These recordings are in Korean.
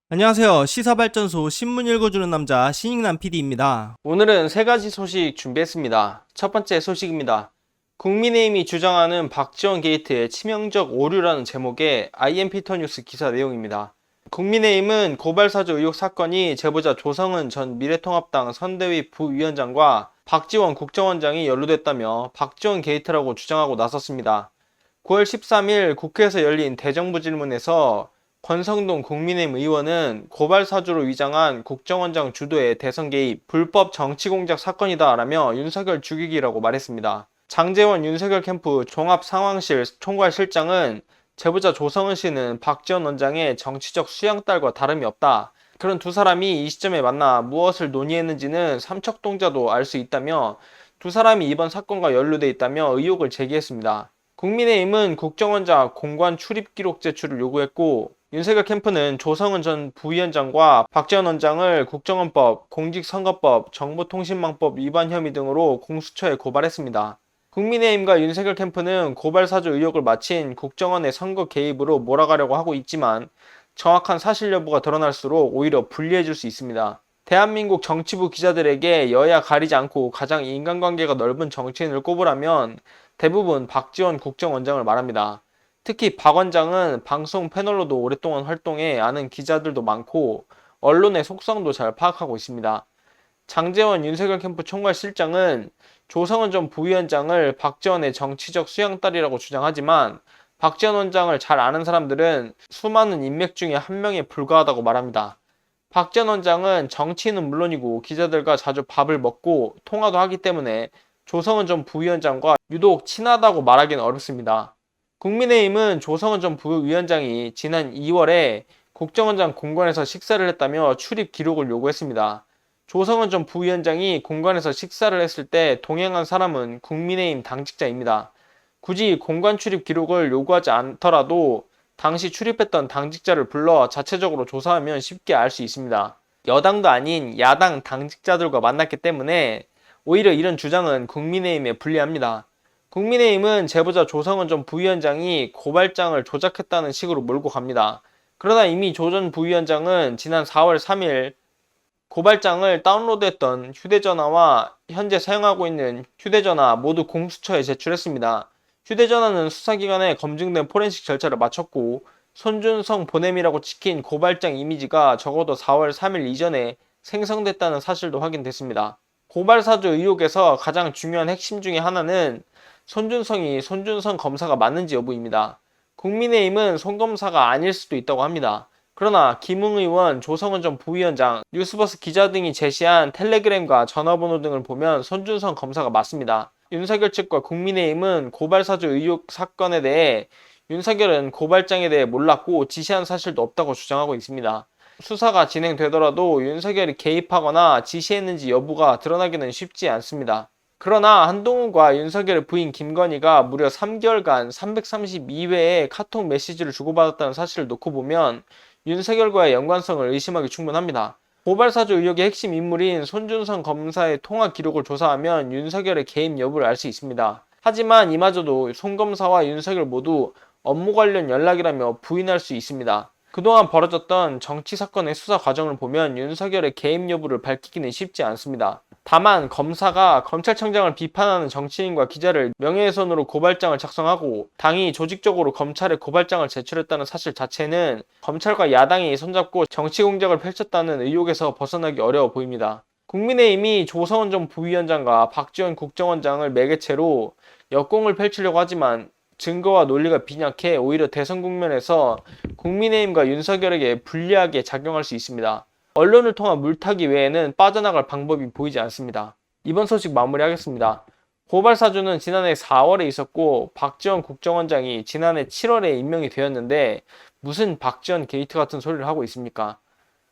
안녕하세요. 시사발전소 신문 읽어주는 남자 신익남 PD입니다. 오늘은 세 가지 소식 준비했습니다. 첫 번째 소식입니다. 국민의힘이 주장하는 박지원 게이트의 치명적 오류라는 제목의 IM피터뉴스 기사 내용입니다. 국민의힘은 고발사주 의혹 사건이 제보자 조성은 전 미래통합당 선대위 부위원장과 박지원 국정원장이 연루됐다며 박지원 게이트라고 주장하고 나섰습니다. 9월 13일 국회에서 열린 대정부 질문에서 권성동 국민의힘 의원은 고발사주로 위장한 국정원장 주도의 대선 개입, 불법 정치공작 사건이다라며 윤석열 죽이기라고 말했습니다. 장제원 윤석열 캠프 종합상황실 총괄실장은 제보자 조성은 씨는 박지원 원장의 정치적 수양딸과 다름이 없다. 그런 두 사람이 이 시점에 만나 무엇을 논의했는지는 삼척동자도 알 수 있다며 두 사람이 이번 사건과 연루돼 있다며 의혹을 제기했습니다. 국민의힘은 국정원장 공관 출입 기록 제출을 요구했고 윤석열 캠프는 조성은 전 부위원장과 박지원 원장을 국정원법, 공직선거법, 정보통신망법 위반 혐의 등으로 공수처에 고발했습니다. 국민의힘과 윤석열 캠프는 고발사주 의혹을 마친 국정원의 선거 개입으로 몰아가려고 하고 있지만 정확한 사실 여부가 드러날수록 오히려 불리해질 수 있습니다. 대한민국 정치부 기자들에게 여야 가리지 않고 가장 인간관계가 넓은 정치인을 꼽으라면 대부분 박지원 국정원장을 말합니다. 특히 박 원장은 방송 패널로도 오랫동안 활동해 아는 기자들도 많고 언론의 속성도 잘 파악하고 있습니다. 장제원 윤석열 캠프 총괄실장은 조성은 전 부위원장을 박지원의 정치적 수양딸이라고 주장하지만 박지원 원장을 잘 아는 사람들은 수많은 인맥 중에 한 명에 불과하다고 말합니다. 박지원 원장은 정치인은 물론이고 기자들과 자주 밥을 먹고 통화도 하기 때문에 조성은 전 부위원장과 유독 친하다고 말하기는 어렵습니다. 국민의힘은 조성은 전 부위원장이 지난 2월에 국정원장 공관에서 식사를 했다며 출입 기록을 요구했습니다. 조성은 전 부위원장이 공관에서 식사를 했을 때 동행한 사람은 국민의힘 당직자입니다. 굳이 공관 출입 기록을 요구하지 않더라도 당시 출입했던 당직자를 불러 자체적으로 조사하면 쉽게 알 수 있습니다. 여당도 아닌 야당 당직자들과 만났기 때문에 오히려 이런 주장은 국민의힘에 불리합니다. 국민의힘은 제보자 조성은 전 부위원장이 고발장을 조작했다는 식으로 몰고 갑니다. 그러나 이미 조 전 부위원장은 지난 4월 3일 고발장을 다운로드했던 휴대전화와 현재 사용하고 있는 휴대전화 모두 공수처에 제출했습니다. 휴대전화는 수사기관에 검증된 포렌식 절차를 마쳤고 손준성 보냄이라고 찍힌 고발장 이미지가 적어도 4월 3일 이전에 생성됐다는 사실도 확인됐습니다. 고발사주 의혹에서 가장 중요한 핵심 중에 하나는 손준성이 손준성 검사가 맞는지 여부입니다. 국민의힘은 손 검사가 아닐 수도 있다고 합니다. 그러나 김웅 의원, 조성은 전 부위원장, 뉴스버스 기자 등이 제시한 텔레그램과 전화번호 등을 보면 손준성 검사가 맞습니다. 윤석열 측과 국민의힘은 고발사주 의혹 사건에 대해 윤석열은 고발장에 대해 몰랐고 지시한 사실도 없다고 주장하고 있습니다. 수사가 진행되더라도 윤석열이 개입하거나 지시했는지 여부가 드러나기는 쉽지 않습니다. 그러나 한동훈과 윤석열의 부인 김건희가 무려 3개월간 332회의 카톡 메시지를 주고받았다는 사실을 놓고 보면 윤석열과의 연관성을 의심하기 충분합니다. 고발사주 의혹의 핵심 인물인 손준성 검사의 통화 기록을 조사하면 윤석열의 개입 여부를 알 수 있습니다. 하지만 이마저도 손 검사와 윤석열 모두 업무 관련 연락이라며 부인할 수 있습니다. 그동안 벌어졌던 정치 사건의 수사 과정을 보면 윤석열의 개입 여부를 밝히기는 쉽지 않습니다. 다만 검사가 검찰청장을 비판하는 정치인과 기자를 명예훼손으로 고발장을 작성하고 당이 조직적으로 검찰에 고발장을 제출했다는 사실 자체는 검찰과 야당이 손잡고 정치 공작을 펼쳤다는 의혹에서 벗어나기 어려워 보입니다. 국민의힘이 조성은 전 부위원장과 박지원 국정원장을 매개체로 역공을 펼치려고 하지만 증거와 논리가 빈약해 오히려 대선 국면에서 국민의힘과 윤석열에게 불리하게 작용할 수 있습니다. 언론을 통한 물타기 외에는 빠져나갈 방법이 보이지 않습니다. 이번 소식 마무리하겠습니다. 고발사주는 지난해 4월에 있었고 박지원 국정원장이 지난해 7월에 임명이 되었는데 무슨 박지원 게이트 같은 소리를 하고 있습니까?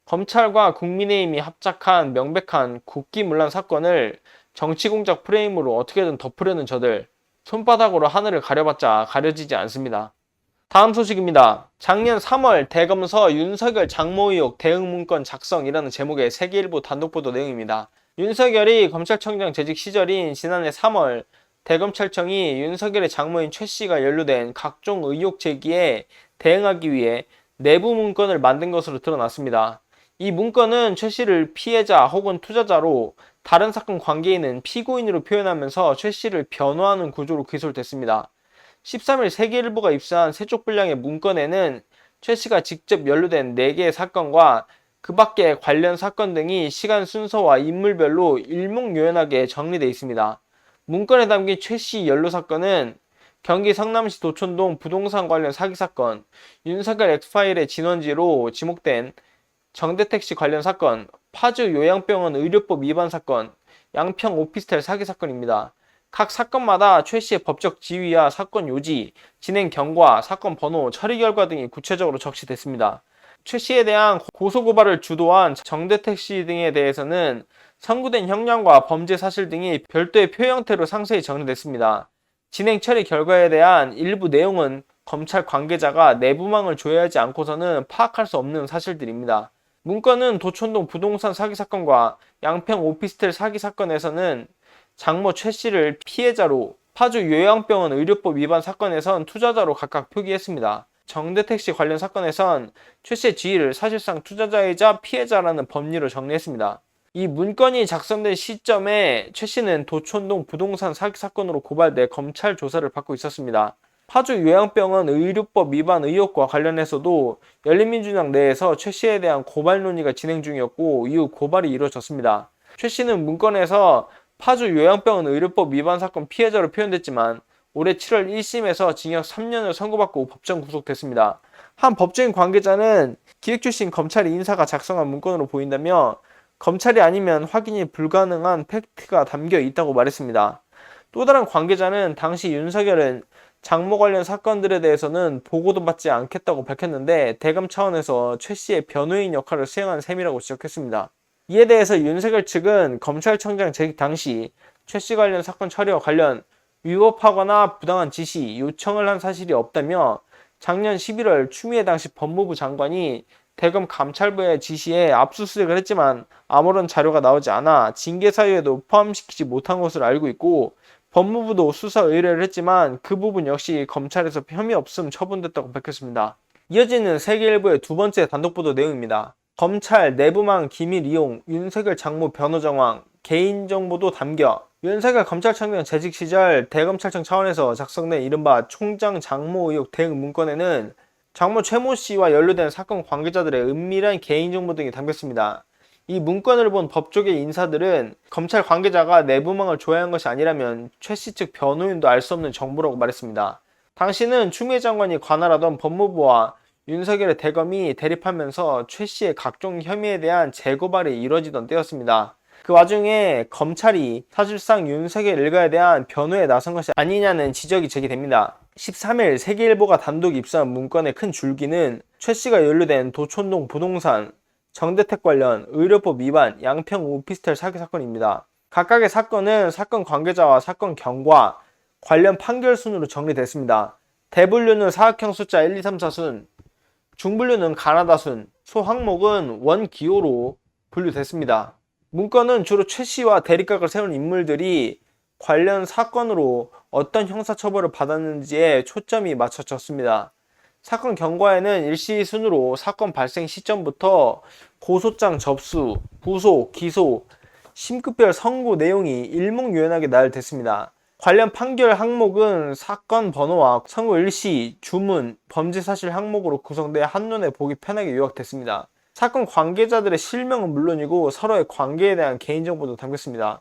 검찰과 국민의힘이 합작한 명백한 국기문란 사건을 정치공작 프레임으로 어떻게든 덮으려는 저들, 손바닥으로 하늘을 가려봤자 가려지지 않습니다. 다음 소식입니다. 작년 3월 대검서 윤석열 장모 의혹 대응 문건 작성이라는 제목의 세계일보 단독보도 내용입니다. 윤석열이 검찰청장 재직 시절인 지난해 3월 대검찰청이 윤석열의 장모인 최 씨가 연루된 각종 의혹 제기에 대응하기 위해 내부 문건을 만든 것으로 드러났습니다. 이 문건은 최 씨를 피해자 혹은 투자자로 다른 사건 관계인은 피고인으로 표현하면서 최 씨를 변호하는 구조로 기술됐습니다. 13일 세계일보가 입수한 세쪽 분량의 문건에는 최 씨가 직접 연루된 4개의 사건과 그 밖의 관련 사건 등이 시간 순서와 인물별로 일목요연하게 정리되어 있습니다. 문건에 담긴 최 씨 연루 사건은 경기 성남시 도촌동 부동산 관련 사기 사건, 윤석열 엑스파일의 진원지로 지목된 정대택 씨 관련 사건, 파주 요양병원 의료법 위반 사건, 양평 오피스텔 사기 사건입니다. 각 사건마다 최 씨의 법적 지위와 사건 요지, 진행 경과, 사건 번호, 처리 결과 등이 구체적으로 적시됐습니다. 최 씨에 대한 고소고발을 주도한 정대택 씨 등에 대해서는 선고된 형량과 범죄 사실 등이 별도의 표 형태로 상세히 정리됐습니다. 진행 처리 결과에 대한 일부 내용은 검찰 관계자가 내부망을 조회하지 않고서는 파악할 수 없는 사실들입니다. 문건은 도촌동 부동산 사기 사건과 양평 오피스텔 사기 사건에서는 장모 최 씨를 피해자로, 파주 요양병원 의료법 위반 사건에선 투자자로 각각 표기했습니다. 정대택 씨 관련 사건에선 최 씨의 지위를 사실상 투자자이자 피해자라는 법리로 정리했습니다. 이 문건이 작성된 시점에 최 씨는 도촌동 부동산 사기 사건으로 고발돼 검찰 조사를 받고 있었습니다. 파주 요양병원 의료법 위반 의혹과 관련해서도 열린민주당 내에서 최 씨에 대한 고발 논의가 진행 중이었고 이후 고발이 이루어졌습니다. 최 씨는 문건에서 파주 요양병원 의료법 위반 사건 피해자로 표현됐지만 올해 7월 1심에서 징역 3년을 선고받고 법정 구속됐습니다. 한 법조인 관계자는 기획 출신 검찰 인사가 작성한 문건으로 보인다며 검찰이 아니면 확인이 불가능한 팩트가 담겨 있다고 말했습니다. 또 다른 관계자는 당시 윤석열은 장모 관련 사건들에 대해서는 보고도 받지 않겠다고 밝혔는데 대검 차원에서 최 씨의 변호인 역할을 수행한 셈이라고 지적했습니다. 이에 대해서 윤석열 측은 검찰청장 재직 당시 최 씨 관련 사건 처리와 관련 위법하거나 부당한 지시, 요청을 한 사실이 없다며 작년 11월 추미애 당시 법무부 장관이 대검 감찰부의 지시에 압수수색을 했지만 아무런 자료가 나오지 않아 징계 사유에도 포함시키지 못한 것으로 알고 있고 법무부도 수사 의뢰를 했지만 그 부분 역시 검찰에서 혐의 없음 처분됐다고 밝혔습니다. 이어지는 세계일보의 두 번째 단독 보도 내용입니다. 검찰 내부망 기밀 이용, 윤석열 장모 변호 정황, 개인정보도 담겨. 윤석열 검찰청장 재직 시절 대검찰청 차원에서 작성된 이른바 총장 장모 의혹 대응 문건에는 장모 최모 씨와 연루된 사건 관계자들의 은밀한 개인정보 등이 담겼습니다. 이 문건을 본 법조계 인사들은 검찰 관계자가 내부망을 조회한 것이 아니라면 최 씨 측 변호인도 알 수 없는 정보라고 말했습니다. 당시는 추미애 장관이 관할하던 법무부와 윤석열의 대검이 대립하면서 최 씨의 각종 혐의에 대한 재고발이 이뤄지던 때였습니다. 그 와중에 검찰이 사실상 윤석열 일가에 대한 변호에 나선 것이 아니냐는 지적이 제기됩니다. 13일 세계일보가 단독 입수한 문건의 큰 줄기는 최 씨가 연루된 도촌동 부동산, 정대택 관련 의료법 위반, 양평 오피스텔 사기 사건입니다. 각각의 사건은 사건 관계자와 사건 경과, 관련 판결 순으로 정리됐습니다. 대분류는 사각형 숫자 1, 2, 3, 4순, 중분류는 가나다 순, 소항목은 원기호로 분류됐습니다. 문건은 주로 최 씨와 대립각을 세운 인물들이 관련 사건으로 어떤 형사처벌을 받았는지에 초점이 맞춰졌습니다. 사건 경과에는 일시 순으로 사건 발생 시점부터 고소장 접수, 부소, 기소, 심급별 선고 내용이 일목요연하게 나열됐습니다. 관련 판결 항목은 사건 번호와 선고 일시, 주문, 범죄 사실 항목으로 구성돼 한눈에 보기 편하게 요약됐습니다. 사건 관계자들의 실명은 물론이고 서로의 관계에 대한 개인정보도 담겼습니다.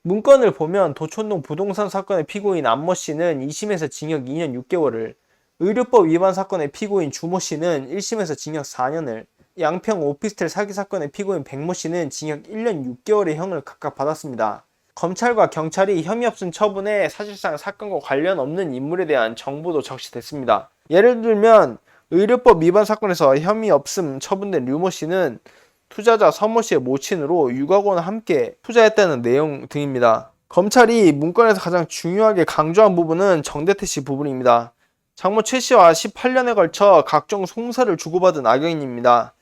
문건을 보면 도촌동 부동산 사건의 피고인 안모 씨는 2심에서 징역 2년 6개월을, 의료법 위반 사건의 피고인 주모 씨는 1심에서 징역 4년을, 양평 오피스텔 사기 사건의 피고인 백모 씨는 징역 1년 6개월의 형을 각각 받았습니다. 검찰과 경찰이 혐의 없음 처분에 사실상 사건과 관련 없는 인물에 대한 정보도 적시됐습니다. 예를 들면 의료법 위반 사건에서 혐의 없음 처분된 류모 씨는 투자자 서모 씨의 모친으로 유가권과 함께 투자했다는 내용 등입니다. 검찰이 문건에서 가장 중요하게 강조한 부분은 정대택 씨 부분입니다. 장모 최 씨와 18년에 걸쳐 각종 송사를 주고받은 악영인입니다.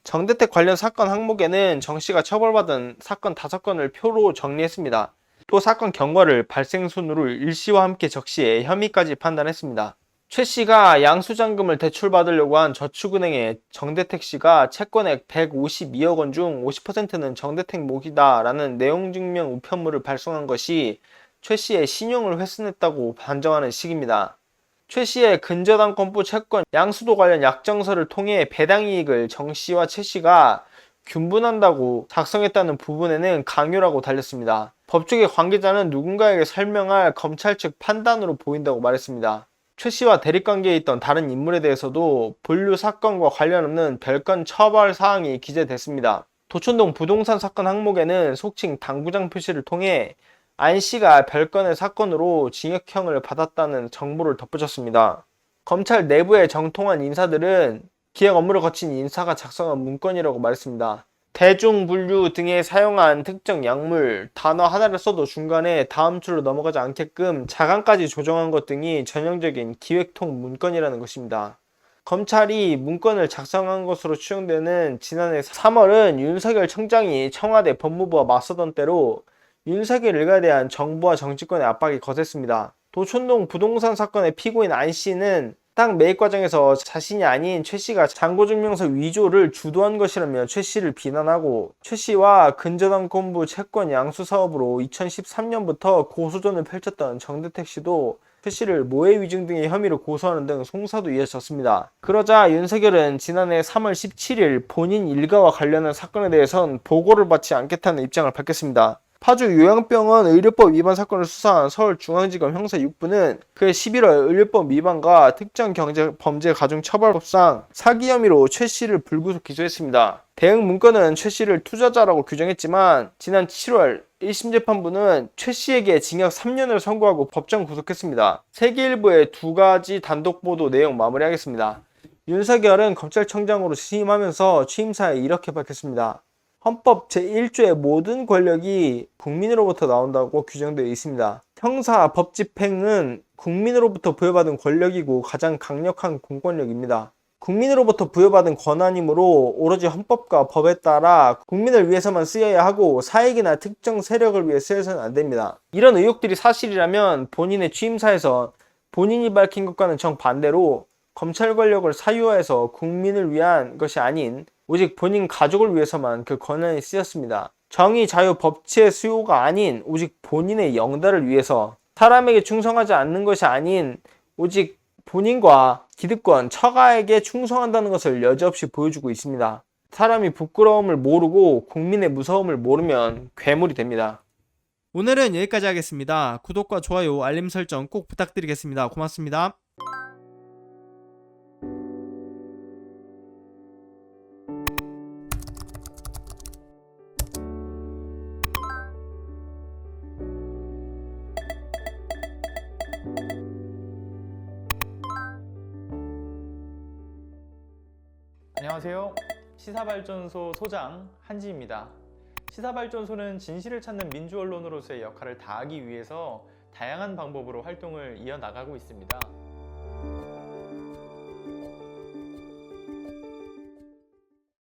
정대택 관련 사건 항목에는 정 씨가 처벌받은 사건 5건을 표로 정리했습니다. 또 사건 경과를 발생 순으로 일시와 함께 적시해 혐의까지 판단했습니다. 최 씨가 양수장금을 대출받으려고 한 저축은행에 정대택 씨가 채권액 152억 원 중 50%는 정대택 몫이다라는 내용 증명 우편물을 발송한 것이 최 씨의 신용을 훼손했다고 반정하는 식입니다. 최 씨의 근저당권부 채권 양수도 관련 약정서를 통해 배당 이익을 정 씨와 최 씨가 균분한다고 작성했다는 부분에는 강요라고 달렸습니다. 법조계 관계자는 누군가에게 설명할 검찰 측 판단으로 보인다고 말했습니다. 최 씨와 대립관계에 있던 다른 인물에 대해서도 본류 사건과 관련 없는 별건 처벌 사항이 기재됐습니다. 도촌동 부동산 사건 항목에는 속칭 당구장 표시를 통해 안 씨가 별건의 사건으로 징역형을 받았다는 정보를 덧붙였습니다. 검찰 내부의 정통한 인사들은 기획 업무를 거친 인사가 작성한 문건이라고 말했습니다. 대중, 분류 등에 사용한 특정 약물, 단어 하나를 써도 중간에 다음 줄로 넘어가지 않게끔 자간까지 조정한 것 등이 전형적인 기획통 문건이라는 것입니다. 검찰이 문건을 작성한 것으로 추정되는 지난해 3월은 윤석열 청장이 청와대 법무부와 맞서던 때로 윤석열 일가에 대한 정부와 정치권의 압박이 거셌습니다. 도촌동 부동산 사건의 피고인 안 씨는 땅 매입 과정에서 자신이 아닌 최 씨가 잔고증명서 위조를 주도한 것이라며 최 씨를 비난하고 최 씨와 근저당권부 채권 양수 사업으로 2013년부터 고소전을 펼쳤던 정대택 씨도 최 씨를 모해 위증 등의 혐의로 고소하는 등 송사도 이어졌습니다. 그러자 윤석열은 지난해 3월 17일 본인 일가와 관련한 사건에 대해선 보고를 받지 않겠다는 입장을 밝혔습니다. 파주 요양병원 의료법 위반 사건을 수사한 서울중앙지검 형사 6부는 그해 11월 의료법 위반과 특정경제범죄가중처벌법상 사기 혐의로 최 씨를 불구속 기소했습니다. 대응 문건은 최 씨를 투자자라고 규정했지만 지난 7월 1심 재판부는 최 씨에게 징역 3년을 선고하고 법정 구속했습니다. 세계일보의 2가지 단독 보도 내용 마무리하겠습니다. 윤석열은 검찰청장으로 취임하면서 취임사에 이렇게 밝혔습니다. 헌법 제1조의 모든 권력이 국민으로부터 나온다고 규정되어 있습니다. 형사, 법 집행은 국민으로부터 부여받은 권력이고 가장 강력한 공권력입니다. 국민으로부터 부여받은 권한이므로 오로지 헌법과 법에 따라 국민을 위해서만 쓰여야 하고 사익이나 특정 세력을 위해 쓰여서는 안 됩니다. 이런 의혹들이 사실이라면 본인의 취임사에서 본인이 밝힌 것과는 정반대로 검찰 권력을 사유화해서 국민을 위한 것이 아닌 오직 본인 가족을 위해서만 그 권한이 쓰였습니다. 정의, 자유, 법치의 수요가 아닌 오직 본인의 영달을 위해서 사람에게 충성하지 않는 것이 아닌 오직 본인과 기득권, 처가에게 충성한다는 것을 여지없이 보여주고 있습니다. 사람이 부끄러움을 모르고 국민의 무서움을 모르면 괴물이 됩니다. 오늘은 여기까지 하겠습니다. 구독과 좋아요, 알림 설정 꼭 부탁드리겠습니다. 고맙습니다. 안녕하세요. 시사발전소 소장 한지입니다. 시사발전소는 진실을 찾는 민주언론으로서의 역할을 다하기 위해서 다양한 방법으로 활동을 이어나가고 있습니다.